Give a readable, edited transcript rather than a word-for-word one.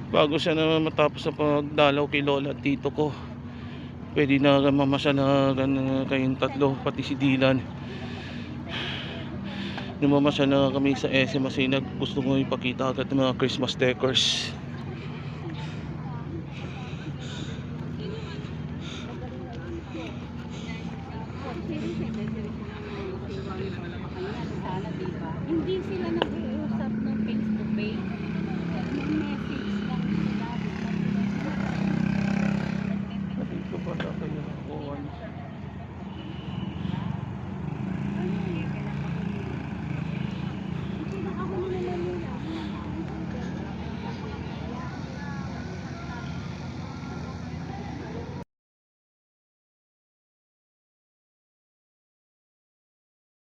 bago siya na matapos sa pagdalaw kay lola at tito ko. Pwede na mamasyal na kayong tatlo, pati si Dylan. Namamasyal na kami sa SM kasi gusto ko ipakita agad ng mga Christmas decors.